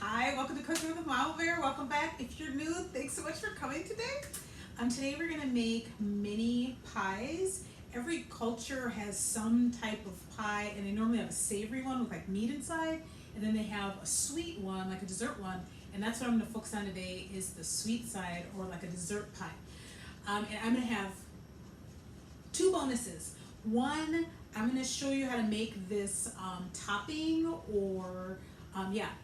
Hi, welcome to Cooking with Mama Bear. Welcome back. If you're new, thanks so much for coming today. Today we're gonna make mini pies. Every culture has some type of pie, and they normally have a savory one with like meat inside, and then they have a sweet one, like a dessert one, and that's what I'm gonna focus on today is the sweet side or like a dessert pie. And I'm gonna have two bonuses. One, I'm going to show you how to make this topping or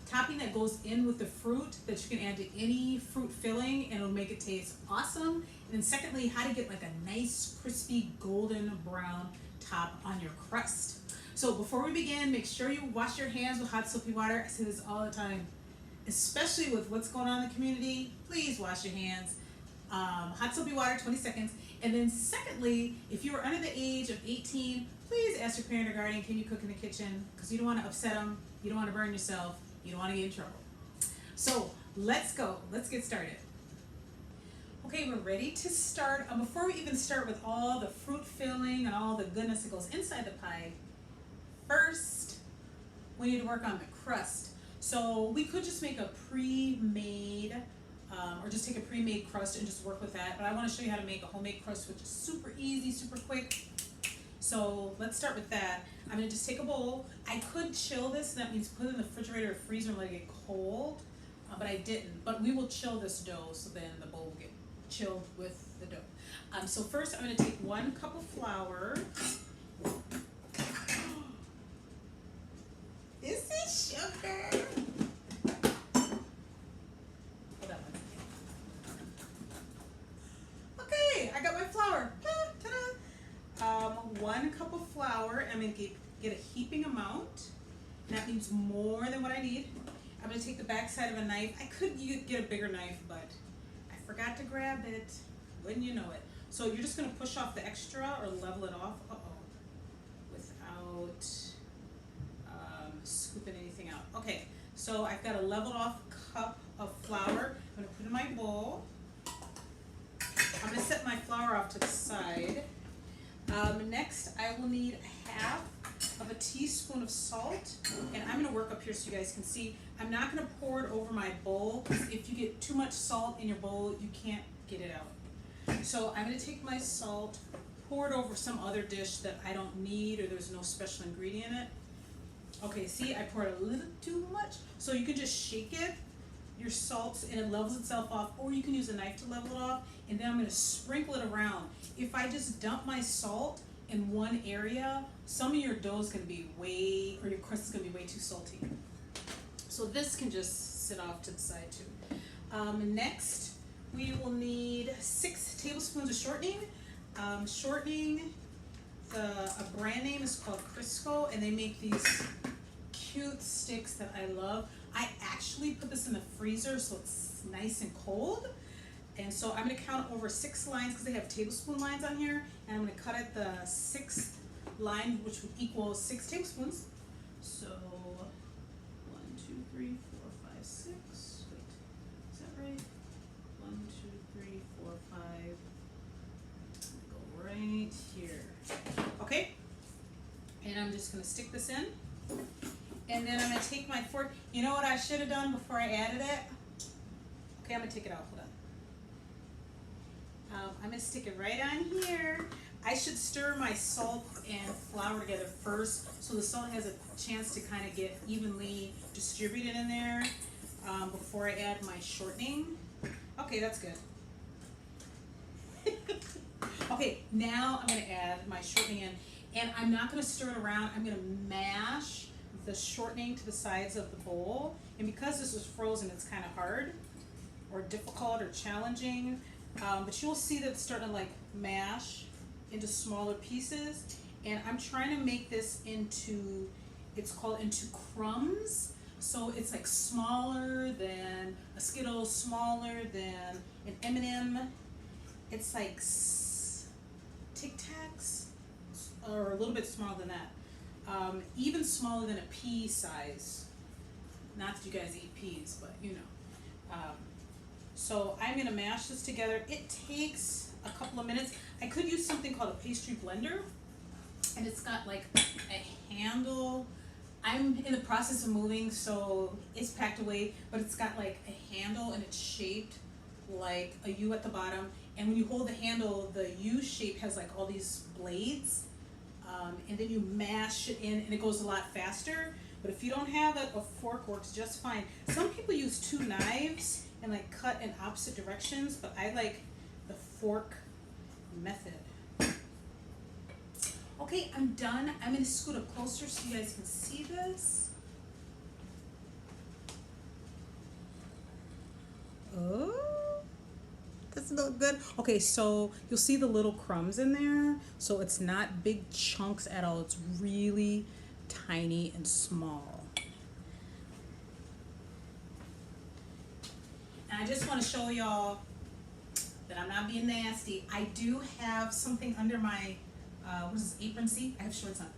topping that goes in with the fruit that you can add to any fruit filling and it'll make it taste awesome. And then secondly, how to get like a nice crispy golden brown top on your crust. So before we begin, make sure you wash your hands with hot soapy water. I say this all the time, especially with what's going on in the community. Please wash your hands. Hot soapy water, 20 seconds. And then secondly, if you are under the age of 18, please ask your parent or guardian, can you cook in the kitchen? Because you don't want to upset them, you don't want to burn yourself, you don't want to get in trouble. So let's go, let's get started. Okay, we're ready to start. Before we even start with all the fruit filling and all the goodness that goes inside the pie, first we need to work on the crust. So we could just make a pre-made or just take a pre-made crust and just work with that. But I want to show you how to make a homemade crust, which is super easy, super quick. So let's start with that. I'm going to just take a bowl. I could chill this, and that means put it in the refrigerator or freezer and let it get cold, but I didn't. But we will chill this dough, so then the bowl will get chilled with the dough. So first I'm going to take 1 cup of flour. Is this sugar? I got my flour. Ta-da! 1 cup of flour. I'm going to get a heaping amount. That means more than what I need. I'm going to take the back side of a knife. I could get a bigger knife, but I forgot to grab it. Wouldn't you know it? So you're just going to push off the extra or level it off. Without scooping anything out. Okay, so I've got a leveled off cup of flour. I'm going to put it in my bowl. I'm going to set my flour off to the side. Next, I will need 1/2 teaspoon of salt, and I'm going to work up here so you guys can see. I'm not going to pour it over my bowl, because if you get too much salt in your bowl, you can't get it out. So I'm going to take my salt, pour it over some other dish that I don't need or there's no special ingredient in it. Okay, see, I poured a little too much, so you can just shake it, your salt, and it levels itself off, or you can use a knife to level it off. And then I'm going to sprinkle it around. If I just dump my salt in one area, some of your dough is going to be or your crust is going to be way too salty. So this can just sit off to the side too. Next, we will need 6 tablespoons of shortening. A brand name is called Crisco, and they make these cute sticks that I love. I actually put this in the freezer so it's nice and cold. And so I'm going to count over 6 lines because they have tablespoon lines on here. And I'm going to cut at the 6th line, which would equal 6 tablespoons. So 1, 2, 3, 4, 5, 6. Wait, is that right? 1, 2, 3, 4, 5. Go right here. Okay. And I'm just going to stick this in. And then I'm going to take my fork. You know what I should have done before I added it? Okay, I'm going to take it out. Hold on. I'm going to stick it right on here. I should stir my salt and flour together first so the salt has a chance to kind of get evenly distributed in there before I add my shortening. Okay, that's good. Okay, now I'm going to add my shortening in. And I'm not going to stir it around. I'm going to mash the shortening to the sides of the bowl. And because this is frozen, it's kind of hard or difficult or challenging. But you'll see that it's starting to like mash into smaller pieces. And I'm trying to make this into crumbs. So it's like smaller than a Skittle, smaller than an M&M. It's like Tic Tacs, or a little bit smaller than that. Even smaller than a pea size. Not that you guys eat peas, but you know. So I'm going to mash this together. It takes a couple of minutes. I could use something called a pastry blender, and it's got like a handle I'm in the process of moving, so it's packed away, but it's got like a handle and it's shaped like a U at the bottom. And when you hold the handle, the U shape has like all these blades, and then you mash it in and it goes a lot faster. But if you don't have it, a fork works just fine. Some people use 2 knives and like cut in opposite directions, but I like the fork method. Okay, I'm done. I'm gonna scoot up closer so you guys can see this. Oh, doesn't look good. Okay, so you'll see the little crumbs in there. So it's not big chunks at all. It's really tiny and small. And I just want to show y'all that I'm not being nasty. I do have something under my what is this, apron? See, I have shorts on.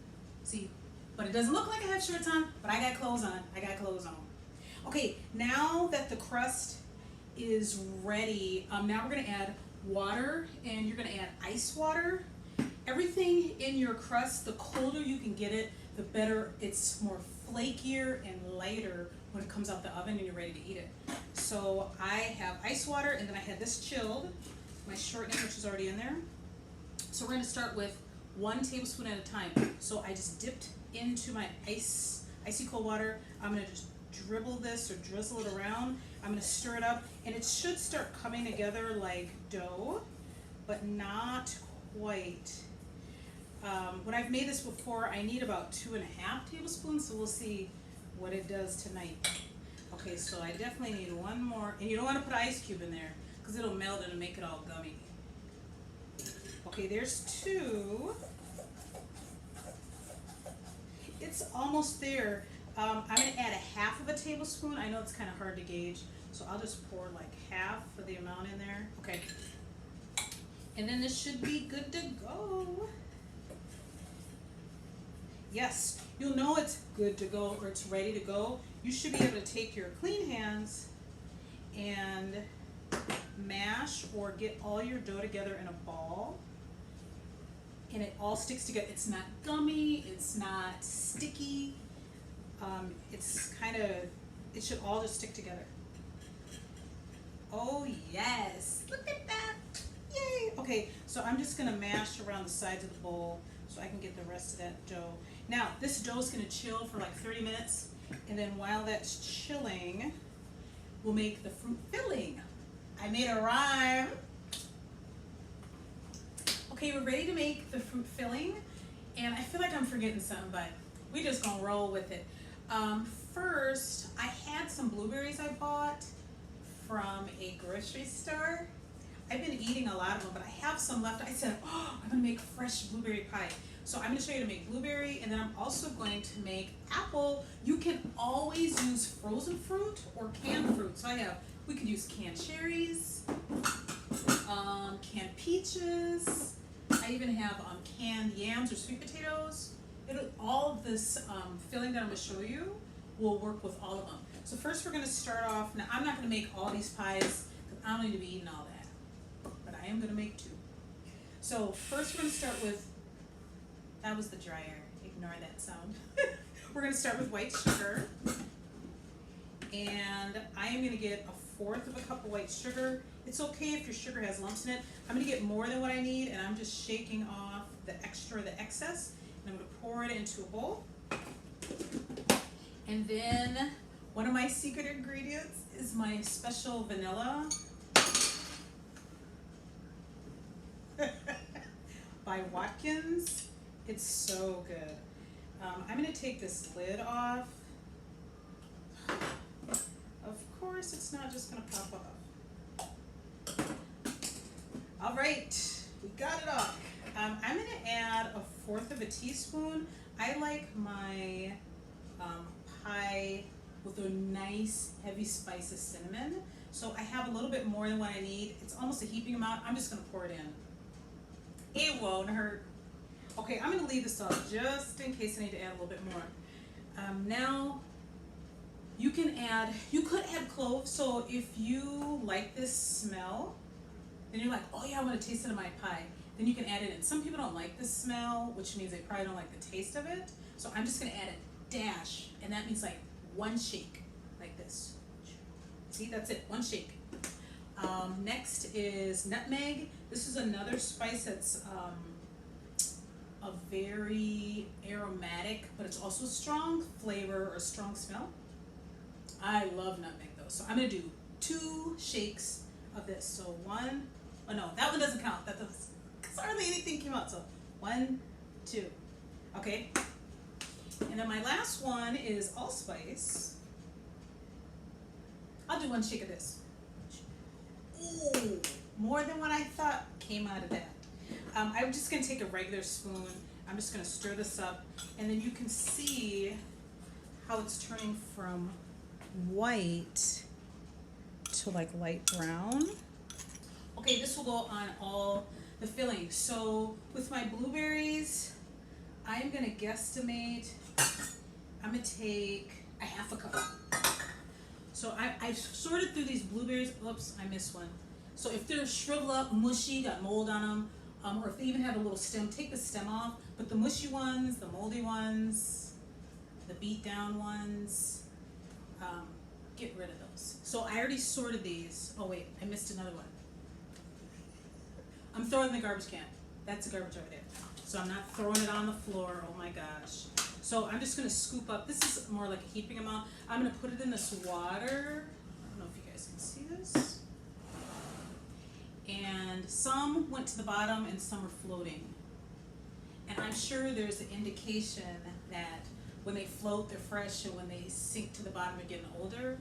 See, but it doesn't look like I have shorts on, but I got clothes on. I got clothes on. Okay, now that the crust is ready, now we're gonna add water, and you're gonna add ice water. Everything in your crust, the colder you can get it, the better. It's more flakier and lighter when it comes out the oven and you're ready to eat it. So I have ice water, and then I had this chilled, my shortening, which is already in there. So we're gonna start with 1 tablespoon at a time. So I just dipped into my icy cold water. I'm gonna just dribble this or drizzle it around. I'm gonna stir it up, and it should start coming together like dough, but not quite. When I've made this before, I need about 2.5 tablespoons, so we'll see what it does tonight. Okay, so I definitely need 1 more, and you don't wanna put an ice cube in there because it'll melt it and make it all gummy. Okay, there's 2. It's almost there. I'm gonna add a 1/2 tablespoon. I know it's kind of hard to gauge, so I'll just pour like half of the amount in there. Okay. And then this should be good to go. Yes, you'll know it's good to go or it's ready to go. You should be able to take your clean hands and mash or get all your dough together in a ball. And it all sticks together. It's not gummy, it's not sticky. It should all just stick together. Oh yes, look at that, yay. Okay, so I'm just gonna mash around the sides of the bowl so I can get the rest of that dough. Now, this dough is gonna chill for like 30 minutes, and then while that's chilling, we'll make the fruit filling. I made a rhyme. Okay, we're ready to make the fruit filling, and I feel like I'm forgetting something, but we just gonna roll with it. First, I had some blueberries I bought from a grocery store. I've been eating a lot of them, but I have some left. I said, oh, I'm gonna make fresh blueberry pie. So I'm gonna show you to make blueberry, and then I'm also going to make apple. You can always use frozen fruit or canned fruit. So we could use canned cherries, canned peaches. I even have canned yams or sweet potatoes. All of this filling that I'm going to show you will work with all of them. So first we're going to start off. Now I'm not going to make all these pies because I don't need to be eating all that. But I am going to make 2. So first we're going to start with, that was the dryer. Ignore that sound. We're going to start with white sugar. And I am going to get 1/4 cup of white sugar. It's okay if your sugar has lumps in it. I'm going to get more than what I need, and I'm just shaking off the excess, and I'm going to pour it into a bowl. And then one of my secret ingredients is my special vanilla by Watkins. It's so good. I'm going to take this lid off. Of course, it's not just going to pop off. All right, we got it off. I'm going to add 1/4 teaspoon. I like my pie with a nice heavy spice of cinnamon. So I have a little bit more than what I need. It's almost a heaping amount. I'm just going to pour it in. It won't hurt. Okay, I'm going to leave this off just in case I need to add a little bit more. Now, you could add cloves. So if you like this smell, then you're like, oh yeah, I want to taste it in my pie. Then you can add it in. Some people don't like the smell, which means they probably don't like the taste of it. So I'm just going to add it dash, and that means like one shake, like this. See, that's it, one shake. Next is nutmeg. This is another spice that's a very aromatic, but it's also a strong flavor or strong smell. I love nutmeg though, so I'm gonna do 2 shakes of this. So 1, oh no, that one doesn't count. That does, because hardly anything came out. So 1, 2, okay. And then my last one is allspice. I'll do 1 shake of this. Ooh, more than what I thought came out of that. I'm just gonna take a regular spoon. I'm just gonna stir this up, and then you can see how it's turning from white to like light brown. Okay, this will go on all the filling. So with my blueberries, I'm gonna guesstimate, I'm gonna take a half a cup. So I've sorted through these blueberries. Oops, I missed one. So if they're shriveled up, mushy, got mold on them, or if they even have a little stem, take the stem off. But the mushy ones, the moldy ones, the beat down ones, get rid of those. So I already sorted these. Oh wait, I missed another one. I'm throwing it in the garbage can. That's the garbage over there. So I'm not throwing it on the floor. Oh my gosh. So I'm just gonna scoop up. This is more like a heaping amount. I'm gonna put it in this water. I don't know if you guys can see this. And some went to the bottom and some are floating. And I'm sure there's an indication that when they float, they're fresh, and when they sink to the bottom, they're getting older.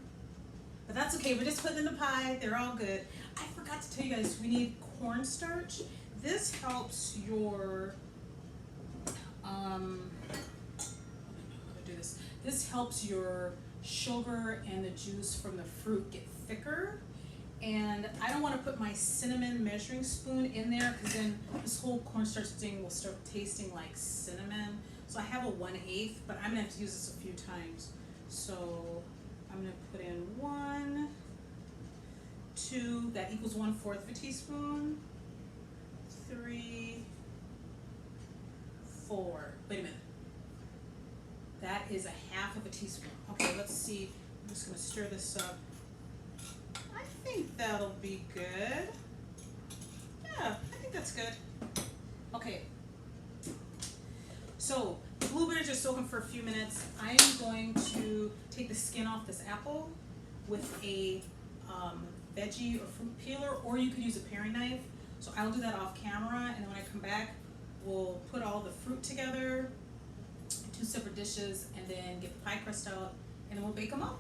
But that's okay, we're just putting in the pie, they're all good. I forgot to tell you guys, we need cornstarch. This helps your, This helps your sugar and the juice from the fruit get thicker. And I don't want to put my cinnamon measuring spoon in there, because then this whole cornstarch thing will start tasting like cinnamon. So I have a 1/8, but I'm gonna have to use this a few times. So I'm gonna put in 1, 2, that equals 1/4 of a teaspoon, 3, 4. Wait a minute. That is a half of a teaspoon. Okay, let's see. I'm just gonna stir this up. I think that'll be good. Yeah, I think that's good. Okay. So the blueberries are soaking for a few minutes. I am going to take the skin off this apple with a veggie or fruit peeler, or you could use a paring knife. So I'll do that off camera, and then when I come back, we'll put all the fruit together in 2 separate dishes, and then get the pie crust out, and then we'll bake them up.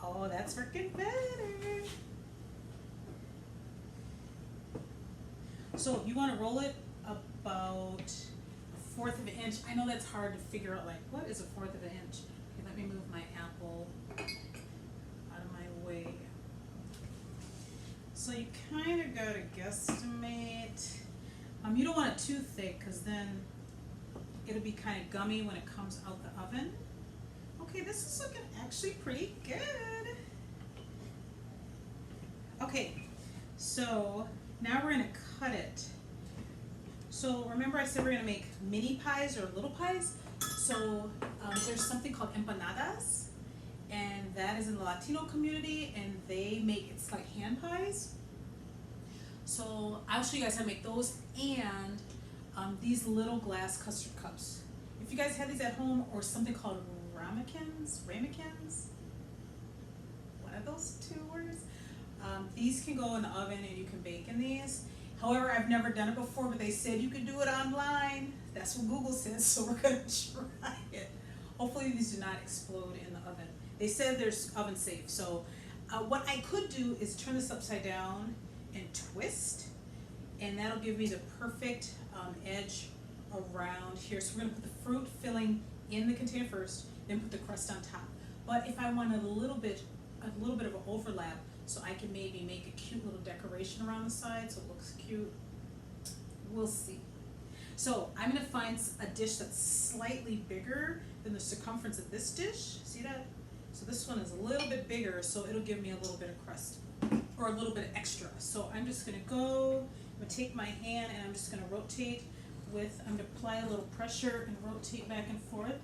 Oh, that's freaking better. So you want to roll it about 1/4 of an inch. I know that's hard to figure out, like, what is 1/4 of an inch? Okay, let me move my apple out of my way. So you kind of got to guesstimate. You don't want it too thick, because then it'll be kind of gummy when it comes out the oven. Okay, this is looking actually pretty good. Okay, so now we're gonna cut it. So remember I said we're gonna make mini pies or little pies? So there's something called empanadas, and that is in the Latino community, and they make, it's like hand pies. So I'll show you guys how to make those, and these little glass custard cups. If you guys have these at home, or something called ramekins, one of those 2 words. These can go in the oven and you can bake in these. However, I've never done it before, but they said you can do it online. That's what Google says, so we're gonna try it. Hopefully these do not explode in the oven. They said they're oven safe. So what I could do is turn this upside down and twist, and that'll give me the perfect edge around here. So we're gonna put the fruit filling in the container first, then put the crust on top. But if I want a little bit of an overlap, so I can maybe make a cute little decoration around the side so it looks cute, we'll see. So I'm gonna find a dish that's slightly bigger than the circumference of this dish. See that? So this one is a little bit bigger, so it'll give me a little bit of crust, or a little bit of extra. So I'm just gonna I'm gonna take my hand and I'm just gonna rotate I'm gonna apply a little pressure and rotate back and forth.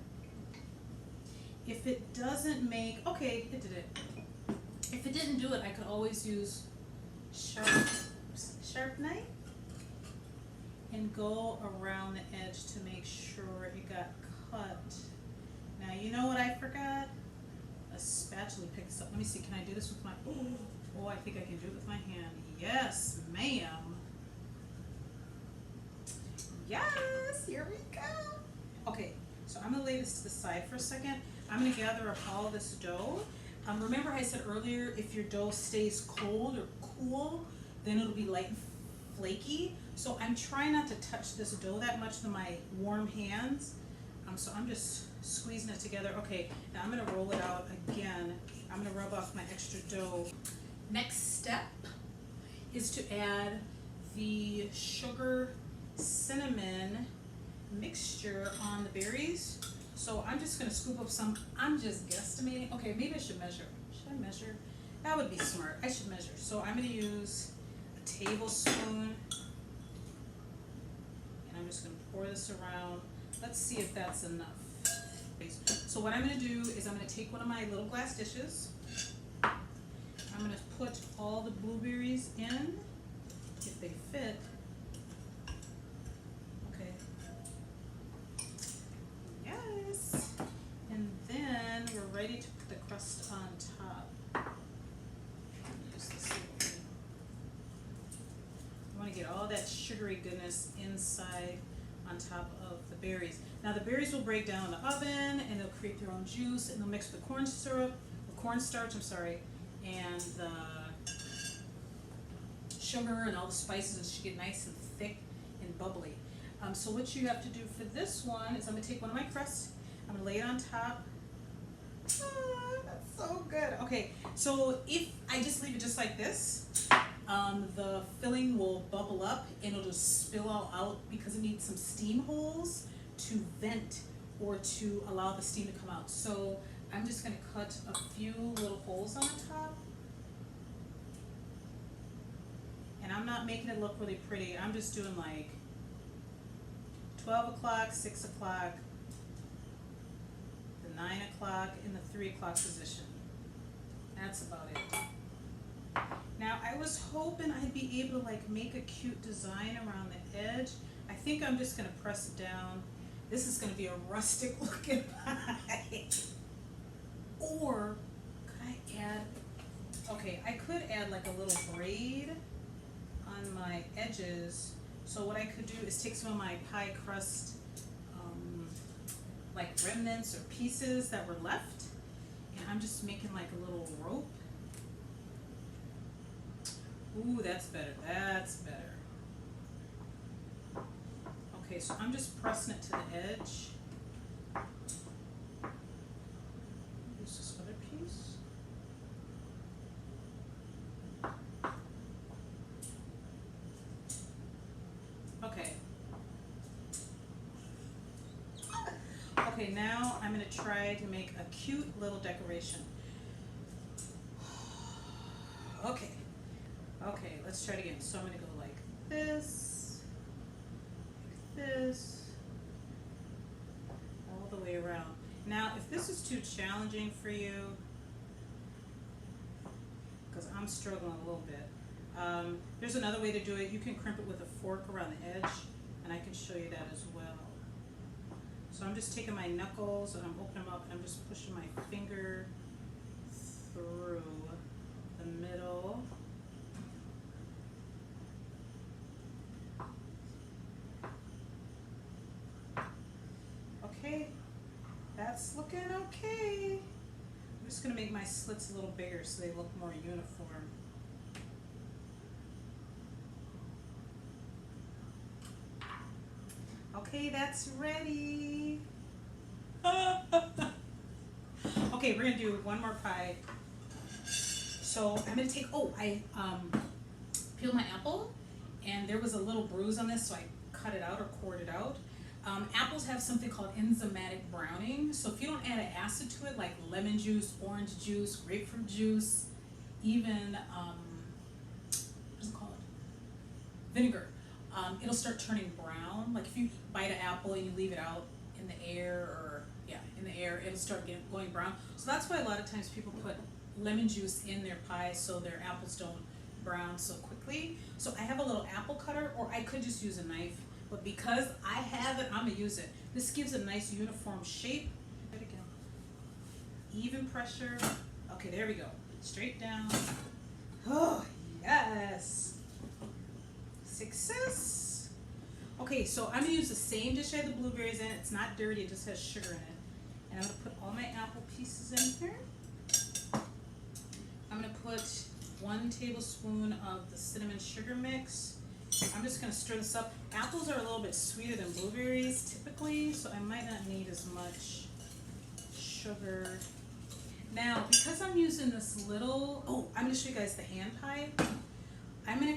If it doesn't make, okay, it did it. If it didn't do it, I could always use sharp knife and go around the edge to make sure it got cut. Now, you know what I forgot? A spatula picks up. Let me see, can I do this with my, oh, I think I can do it with my hand. Yes, ma'am. Yes, here we go. Okay, so I'm gonna lay this to the side for a second. I'm gonna gather up all this dough. Remember I said earlier, if your dough stays cold or cool, then it'll be light and flaky. So I'm trying not to touch this dough that much with my warm hands. So I'm just squeezing it together. Okay, now I'm gonna roll it out again. I'm gonna rub off my extra dough. Next step is to add the sugar cinnamon mixture on the berries. So I'm just gonna scoop up some. I'm just guesstimating. Okay, maybe I should measure. Should I measure? That would be smart. I should measure. So I'm gonna use a tablespoon, and I'm just gonna pour this around. Let's see if that's enough. So what I'm gonna do is I'm gonna take one of my little glass dishes. I'm gonna put all the blueberries in, if they fit. Okay. Yes. And then we're ready to put the crust on top. Use this little thing. I wanna get all that sugary goodness inside on top of the berries. Now the berries will break down in the oven and they'll create their own juice, and they'll mix with the corn syrup, the cornstarch, and the sugar and all the spices, and it should get nice and thick and bubbly. So what you have to do for this one is I'm gonna take one of my crusts, I'm gonna lay it on top. Ah, that's so good. Okay, so if I just leave it just like this, the filling will bubble up and it'll just spill all out because it needs some steam holes to vent or to allow the steam to come out. So I'm just gonna cut a few little holes on the top. And I'm not making it look really pretty. I'm just doing like 12 o'clock, 6 o'clock, the 9 o'clock, and the 3 o'clock position. That's about it. Now I was hoping I'd be able to like make a cute design around the edge. I think I'm just gonna press it down. This is gonna be a rustic looking pie. Or could I add, okay, I could add like a little braid on my edges. So what I could do is take some of my pie crust, like remnants or pieces that were left, and I'm just making like a little rope. Ooh, that's better, that's better. Okay, so I'm just pressing it to the edge. Use this other piece. Okay. Okay, now I'm going to try to make a cute little decoration. Okay. Okay, let's try it again. So I'm going to go like this, all the way around. Now, if this is too challenging for you, because I'm struggling a little bit, there's another way to do it. You can crimp it with a fork around the edge, and I can show you that as well. So I'm just taking my knuckles and I'm opening them up and I'm just pushing my finger through the middle. Okay, that's looking okay. I'm just gonna make my slits a little bigger so they look more uniform. Okay, that's ready. Okay, we're gonna do one more pie. So I'm gonna take, I peeled my apple and there was a little bruise on this, so I cut it out or cored it out. Apples have something called enzymatic browning, so if you don't add an acid to it, like lemon juice, orange juice, grapefruit juice, even, what's it called? Vinegar. It'll start turning brown. Like if you bite an apple and you leave it out in the air or yeah, in the air, it'll start going brown. So that's why a lot of times people put lemon juice in their pie so their apples don't brown so quickly. So I have a little apple cutter, or I could just use a knife, but because I have it, I'm gonna use it. This gives a nice uniform shape. Even pressure. Okay, there we go. Straight down. Oh, yes. Success. Okay, so I'm gonna use the same dish I had the blueberries in. It's not dirty, it just has sugar in it. And I'm gonna put all my apple pieces in here. I'm gonna put 1 tablespoon of the cinnamon sugar mix. I'm just gonna stir this up. Apples are a little bit sweeter than blueberries typically, so I might not need as much sugar. Now, because I'm using this little, I'm gonna show you guys the hand pie. I'm gonna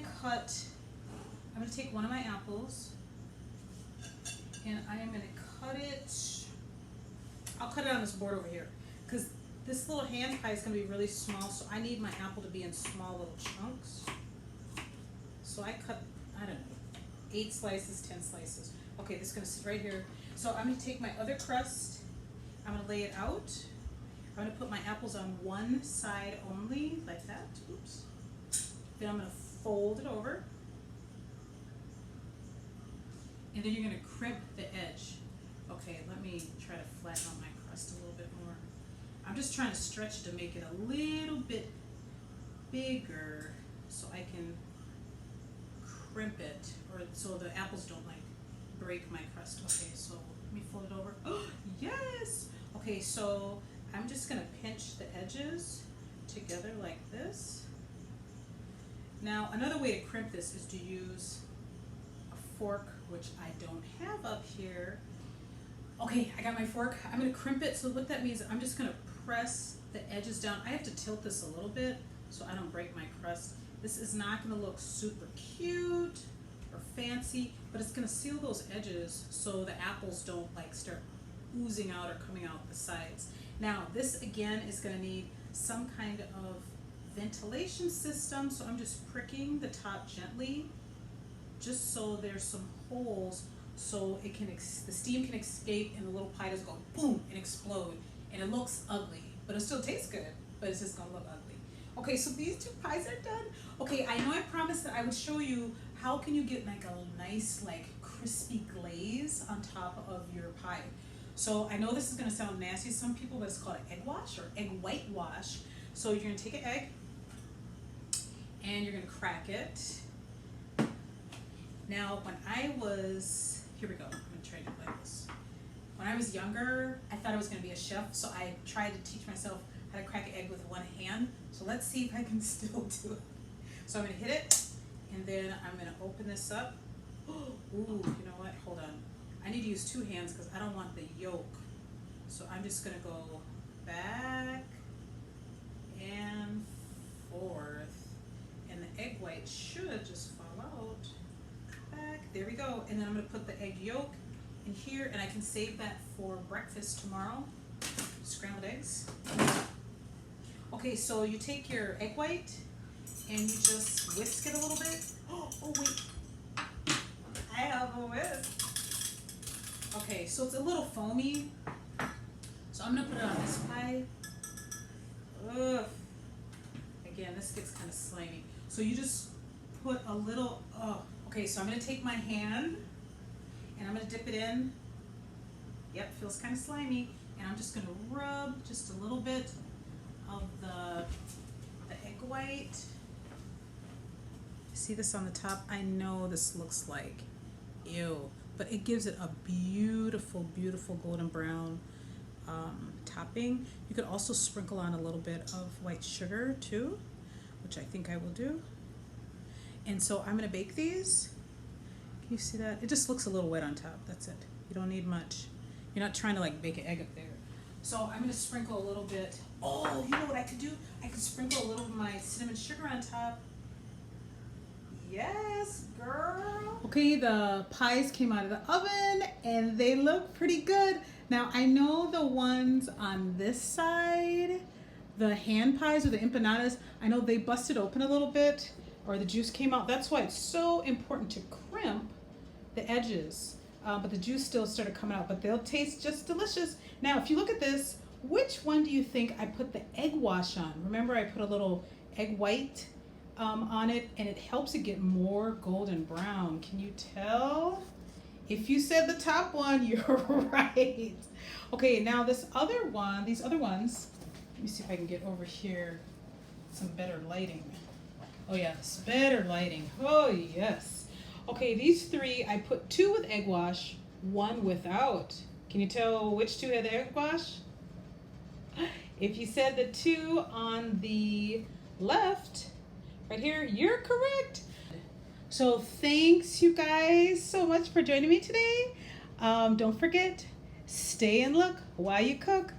take one of my apples, and I am gonna cut it, I'll cut it on this board over here, because this little hand pie is gonna be really small, so I need my apple to be in small little chunks. So I cut, I don't know, 8 slices, 10 slices. Okay, this is gonna sit right here. So I'm gonna take my other crust, I'm gonna lay it out. I'm gonna put my apples on one side only, like that, oops. Then I'm gonna fold it over. And then you're gonna crimp the edge. Okay, let me try to flatten out my crust a little bit more. I'm just trying to stretch to make it a little bit bigger so I can crimp it, or so the apples don't like break my crust. Okay, so let me fold it over. Oh, yes! Okay, so I'm just gonna pinch the edges together like this. Now, another way to crimp this is to use a fork, which I don't have up here. Okay, I got my fork. I'm gonna crimp it, so what that means, I'm just gonna press the edges down. I have to tilt this a little bit so I don't break my crust. This is not gonna look super cute or fancy, but it's gonna seal those edges so the apples don't like start oozing out or coming out the sides. Now, this again is gonna need some kind of ventilation system, so I'm just pricking the top gently, just so there's some holes so it can the steam can escape and the little pie doesn't go boom and explode, and it looks ugly, but it still tastes good, but it's just gonna look ugly. Okay, so these 2 pies are done. Okay, I know I promised that I would show you how can you get like a nice like crispy glaze on top of your pie. So I know this is gonna sound nasty to some people, but it's called an egg wash or egg whitewash. So you're gonna take an egg and you're gonna crack it. Now, when I was, here we go, I'm gonna try to do it like this. When I was younger, I thought I was gonna be a chef, so I tried to teach myself how to crack an egg with one hand. So let's see if I can still do it. So I'm gonna hit it, and then I'm gonna open this up. Ooh, you know what, hold on. I need to use 2 hands because I don't want the yolk. So I'm just gonna go back and forth, and the egg white should just fall out. Back, there we go. And then I'm gonna put the egg yolk in here, and I can save that for breakfast tomorrow. Scrambled eggs. Okay, so you take your egg white and you just whisk it a little bit. Oh wait, I have a whisk. Okay, so it's a little foamy. So I'm gonna put it on this pie. Ugh. Again, this gets kind of slimy. So you just put a little, okay, so I'm gonna take my hand and I'm gonna dip it in. Yep, feels kind of slimy. And I'm just gonna rub just a little bit of the egg white. See this on the top? I know this looks like ew, but it gives it a beautiful, beautiful golden brown topping. You could also sprinkle on a little bit of white sugar too, which I think I will do. And so I'm gonna bake these. Can you see that? It just looks a little wet on top, that's it. You don't need much. You're not trying to like bake an egg up there. So I'm gonna sprinkle a little bit. Oh, you know what I could do? I could sprinkle a little of my cinnamon sugar on top. Yes, girl. Okay, the pies came out of the oven and they look pretty good. Now I know the ones on this side, the hand pies or the empanadas, I know they busted open a little bit or the juice came out. That's why it's so important to crimp the edges but the juice still started coming out, but they'll taste just delicious. Now, if you look at this, which one do you think I put the egg wash on? Remember, I put a little egg white on it, and it helps it get more golden brown. Can you tell? If you said the top one, you're right. Okay, now these other ones, let me see if I can get over here, some better lighting. Oh yes, better lighting. Oh yes. Okay, these three, I put 2 with egg wash, 1 without. Can you tell which 2 had the egg wash? If you said the 2 on the left, right here, you're correct. So thanks you guys so much for joining me today. Don't forget, stay and look while you cook.